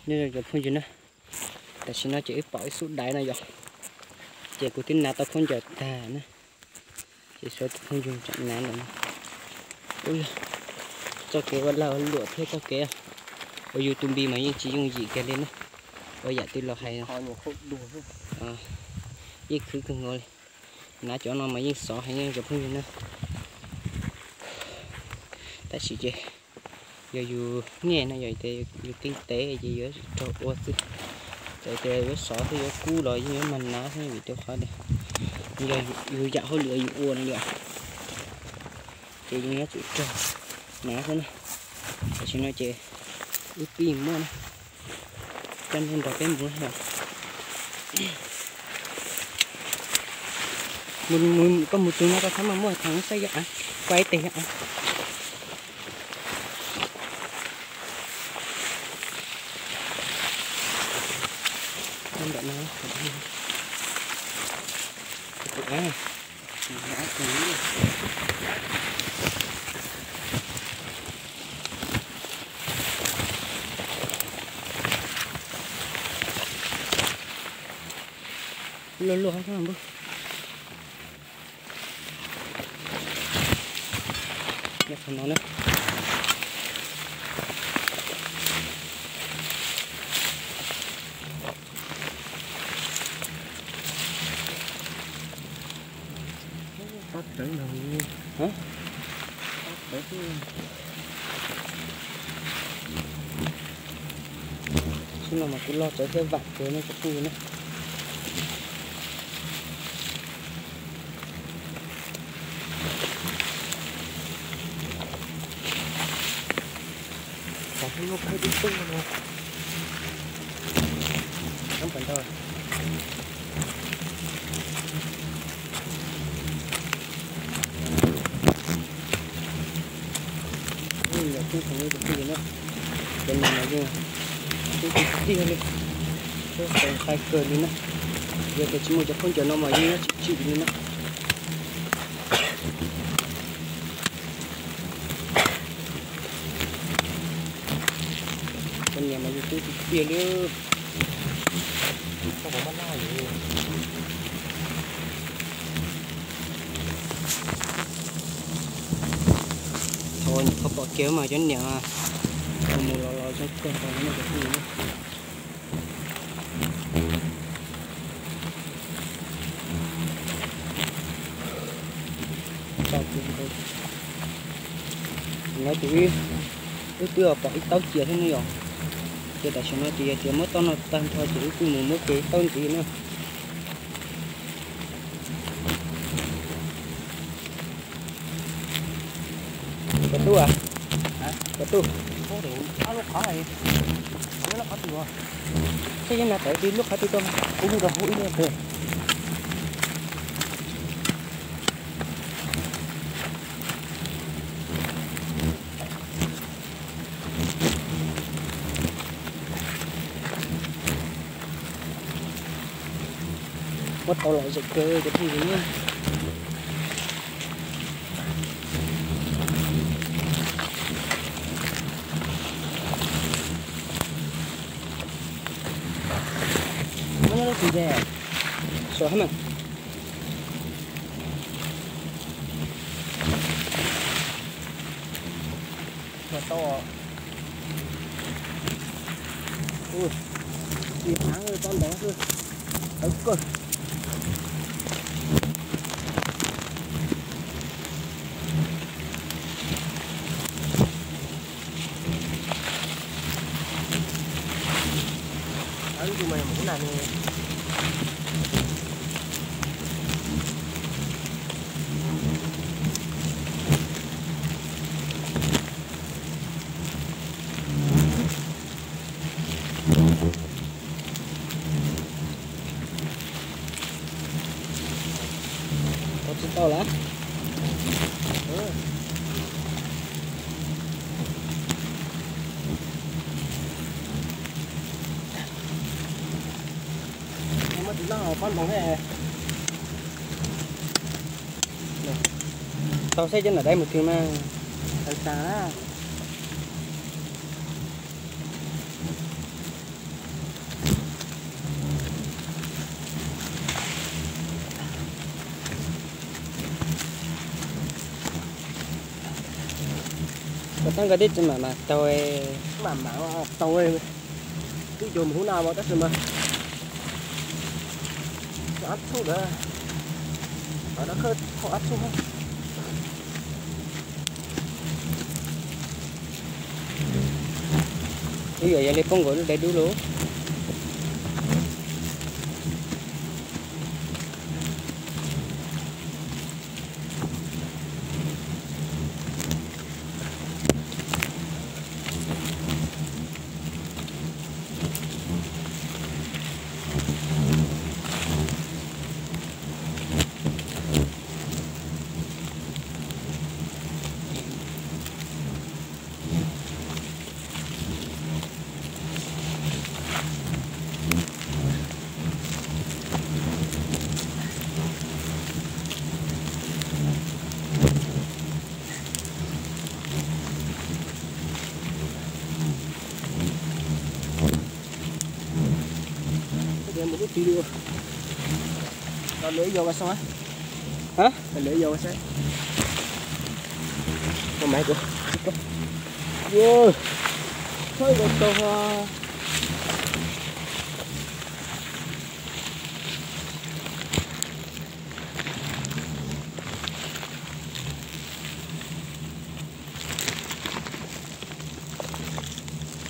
nên là không gì nữa tại sao nó chỉ bỏ sút đáy này rồi chỉ của tin nào tao không chờ ta nữa chỉ số không dùng trận nán nữa ui cho kế vẫn là lụa thế cho kế ở YouTube mà chỉ dùng gì cái lên đó ở dạ tôi là hay họ nhiều khúc đùa à ít cứ cần ngồi nãy chỗ nào mà yên sọ hay nghe chụp không gì nữa ta chỉ chơi giờ dù nghe nó vậy thì dù kinh tế gì nữa cho qua chứ tại với sọ thì có cú rồi chứ mình ná thì bị tiêu khó đây giờ dù dạo hơi lửa dù uốn nữa thì như nó chịu cho ná thế này để cho nó chơi ướp pin mua này chân lên cái mũi rồi mình có một chúng nó có thắm mà mua thằng xây dựng quay tiền ạ em đợi nó luôn luôn không bữa nhặt phần nó nữa phát triển nào hả đấy chứ xin nào mà cứ lo tới cái vặt rồi nó sẽ không nữa cái lúc hay đi tung rồi không cần thôi giờ không còn cái gì nữa bên này là gì cái kia đi cái phần khai cờ đi nữa giờ cái chỉ một cái con chợ nó mà như nó chịu đi nữa con nhà mà như cái kia nữa không có món nào gì thôi không bỏ kéo mà cho nhà một lò cho cơ hội nó được gì nữa nó chỉ cứ đưa bỏ ít tao chia thế này rồi chia tại sao nó chia mất tao nó tan thôi chỉ cứ một cái tao tí nữa cái tu à cái tu có đủ áo lúc khó này nó khó từ rồi thế nên là tại vì lúc tôi cũng được hụi nữa được mất tao lại giật cơ cái gì đấy nó gì vậy sợ hả mày mà to ui đi tháng ơi con đó thôi ấy cơ ấy tụi mày muốn làm gì có chút to lá mất nó con bóng này tao xây chân ở đây một thứ mà thấy xa có tăng cái đít mà tôi mà tôi cái chùm hú nào mà tất mà áp xuống nữa nó khơi không áp xuống không bây giờ lấy con gỗ để đu lúa một cái video nó lưỡi vô cái sao á hả nó lưỡi vô cái sao con máy của vô thôi được rồi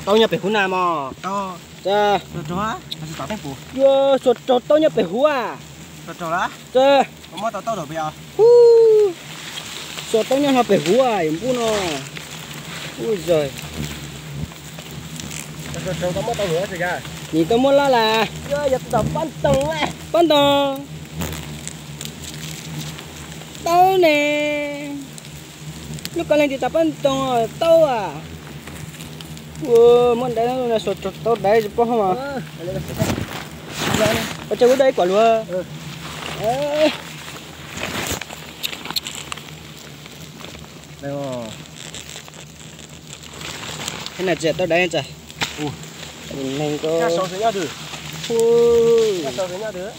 tao nhập về khu nào mà to cha trâu á hay tao tem phủ vô sốt trâu tao nhập về khu à trâu lá cha có món tao được bây giờ sốt tao nhập về khu à em bu nó ui giời trâu có món tao nữa thì ra nhìn tao muốn là giờ giờ tao bán tầng á bán tầng tao nè lúc còn lên thì tao bán tầng tao à món đấy nó là sốt tao đấy chứ không mà ở chơi cái đấy quả luôn đây rồi cái này chết tao đấy trời mình có nhà sáu thứ nhau thử ui nhà sáu thứ nhau thử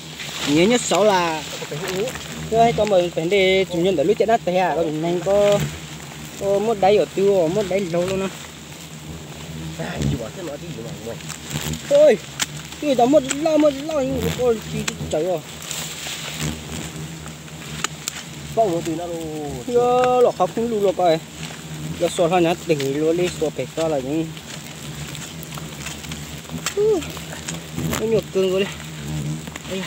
nhớ nhất sáu là cái có một vấn đề chủ nhân để lúc chết nát thế à mình có một đáy ở tiêu một đáy lâu luôn á chỉ bảo thế nói gì mà mày thôi cái đó một lo nhưng mà con chỉ chạy rồi bông nó từ nó luôn giờ lọ khóc không lưu lọ coi giờ sổ hoa nhát để luôn đi sổ phải to là những nó nhột cương rồi đây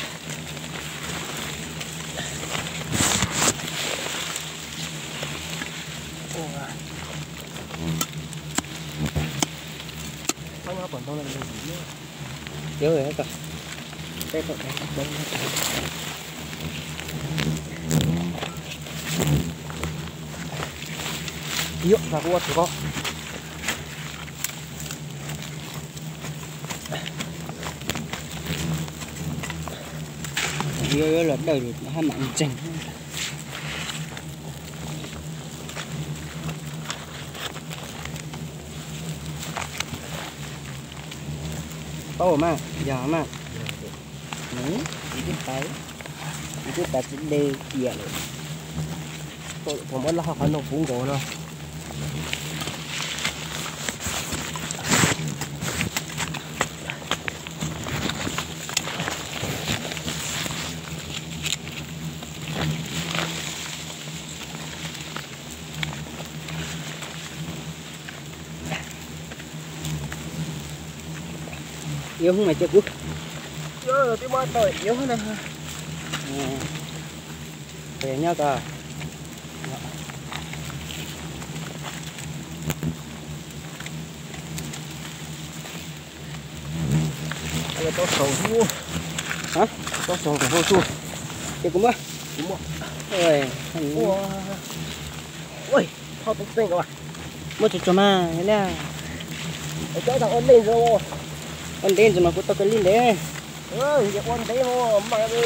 nó còn to là gì nữa nhớ rồi hết cả đây còn đây yếu là có chỉ có yếu là đời được hai mạng chỉnh bao mà giờ mà cái tay chỉ đây kiaผมว่าเราขนมปุ้งโกเนาะyếu không này chưa cú cái món tôi yếu hơn này về nhau cả cái tao sầu chua hả tao sầu của vô chua cái cũng á ôi ôi họ tốt tình các bạn mua cho mà thế nè ở chỗ thằng ôn lên rồi ôn lên rồi mà cũng tao cái linh đấy giờ ôn đấy mà mà đi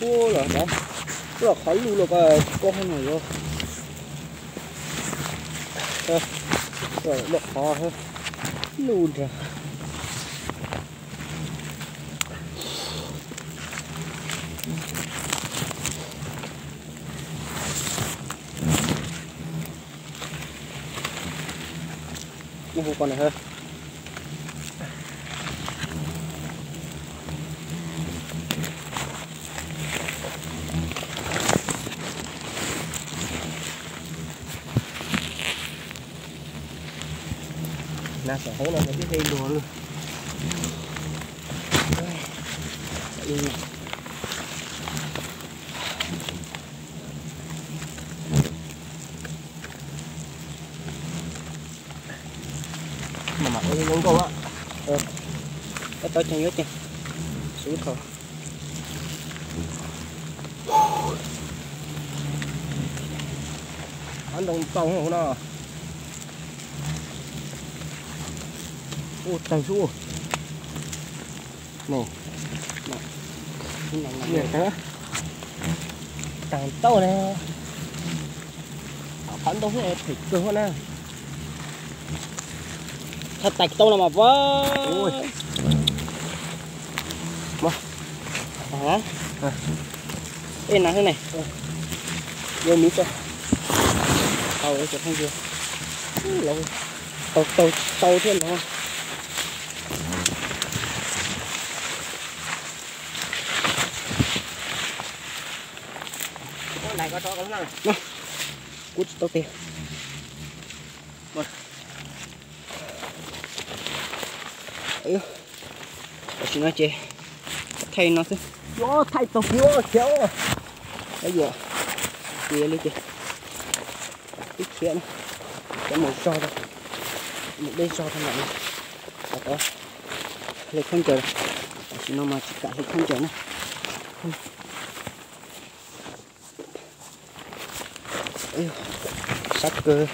ô là đó là khó lưu là có hơn này rồi rồi nó khó hơn lưu rồi Vụ con này hơn. Nè sẽ thấy là cái dây lùa luôn. Yên này. Mà mặc cái giống câu á. Cái tôi cho nhớ chứ. Xuống thôi. Anh đồng câu không nào. Ô tầng xuống. Này. Cái này Này thế. Tầng to này. Phán đâu hết thịt cơ hơn nè. thật tạch tông là mà vỡ. Ôi. Mà. Hả? Ê nè thế này. Vô mít cho. Tàu ấy không chưa. Tàu thêm nữa. Con này có cho cái nào? Nó. Cút tao tiền. Rồi. Ấy. Chị nói chị. Thay nó chứ. Yo, thay tàu vô, kéo. Cái gì ạ? Kia đi chị. Cái kia này. Cái một so thôi. Một đây so thôi này. Đó. Lịch không chờ. Chị nó mà chỉ cả lịch không chờ này. Ây, sắc cơ.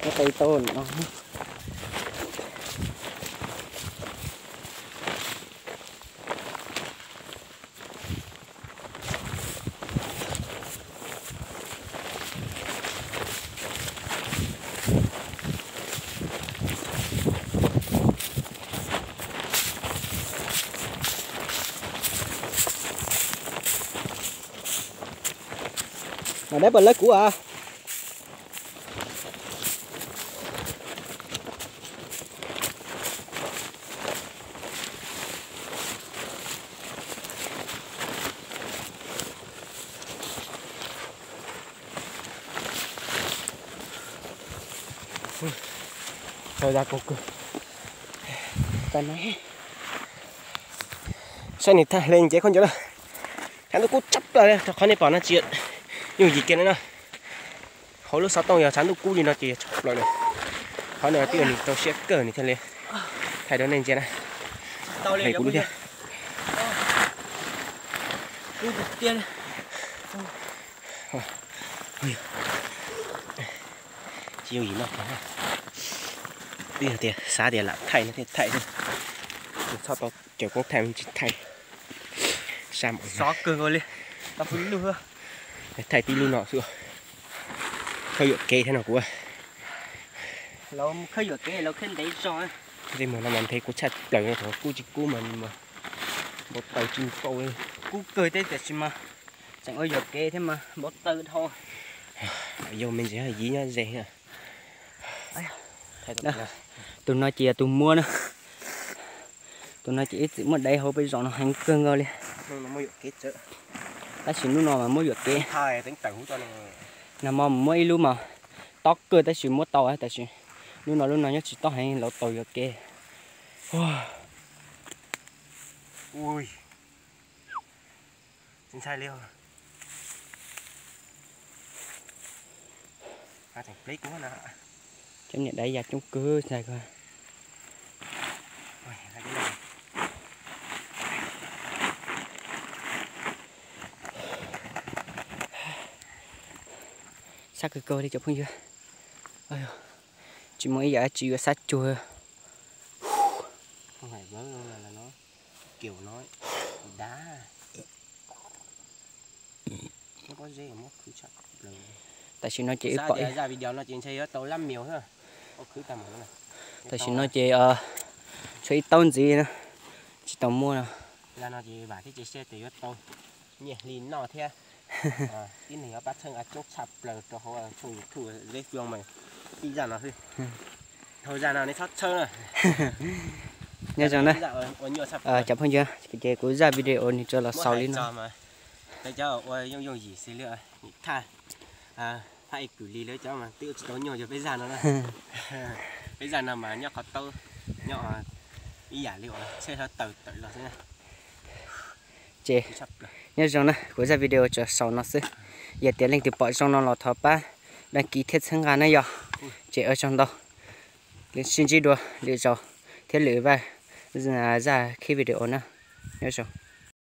Cái tay to nó. Mà đấy bật lấy cũ à? Rồi ra cục cơ. Cái này. Sao này thay lên chế con chỗ đó. Hắn tôi cút chấp rồi đây, khó này bỏ nó chuyện. Nhưng gì kia nữa nè. Hồi lúc 6 tông giờ chán tôi cút đi nó chỉ chọc lại này. Khó này tiêu này tao sẽ cờ này thay lên. Thay đó lên chế này. Tao lên cút đi. Cút tiền. Chiêu gì nó phải. Bây giờ tiền, xá tiền là thay nó thì thay thôi. Sao tao kiểu cũng thay mình chỉ thay. Sao mọi người. Xó cường rồi lên. Tao phải luôn hả? Thay tí luôn nọ xưa. Khơi dựa kê thế nào của. Lâu khơi dựa cái lâu khen đấy rồi. Thế mà nó thấy có chặt lời này thôi, cô chỉ cô mình mà một tay chim câu ấy. Cú cười tới thật mà. Chẳng ơi dựa cái thế mà bó tư thôi. Vô mình sẽ dí nhá dễ hả. Thay Đó. Tụi nó chỉ là tụi mua nữa. Tụi nó chỉ ít một đây hồi bây giờ nó hành cương rồi đi. Nó mới kết chứ. Ta chỉ lúc nào mà mới được cái. Thay tính tẩu cho nó. Nằm mà mới lúc mà tóc cười ta chỉ mua tàu ấy ta chỉ lúc nào nhất chỉ tóc hay lẩu tàu được cái. Ui. Chính sai liêu. Thành plate cũng nè. Trong nhận đấy giặt trong cơ xài coi. Ôi, cái này. Sát cái cơ đi chụp không chưa? Ôi, chỉ mới giả chỉ có sát chua. Không phải vớ luôn là nó kiểu nó đá. Nó có dễ móc cứ chặt lời. Tại vì nó chỉ phải ra video nó chỉ xây tàu 5 miều thôi. Có cứ tầm này. Tại vì nó chỉ xây tàu gì nữa. Chỉ tàu mua nào. Là nó chỉ bảo cái xe từ tàu. Nhỉ, lìn nọ thế. cái này bắt chân ở trong chập là cho họ thủ thủ lấy phiêu mày đi ra nó thôi thôi ra nào để thoát chân rồi nhớ rằng đấy chậm hơn chưa cái cuối ra video này cho là sau đi nó bây giờ ôi dùng gì xí nữa tha thay cử lý lấy cho mà tiêu tốn nhiều cho bây giờ nó bây giờ nào mà nhóc họ tơ nhóc ý giả liệu xe nó tự là thế này chị nhớ rằng đấy cuối ra video cho sau nó sẽ giờ tiến lên từ bỏ trong nó là thọ ba đăng ký thiết sang ngàn này giờ chị ở trong đó lên xin chỉ đùa để cho thiết lưỡi vai ra khi video nữa nhớ rằng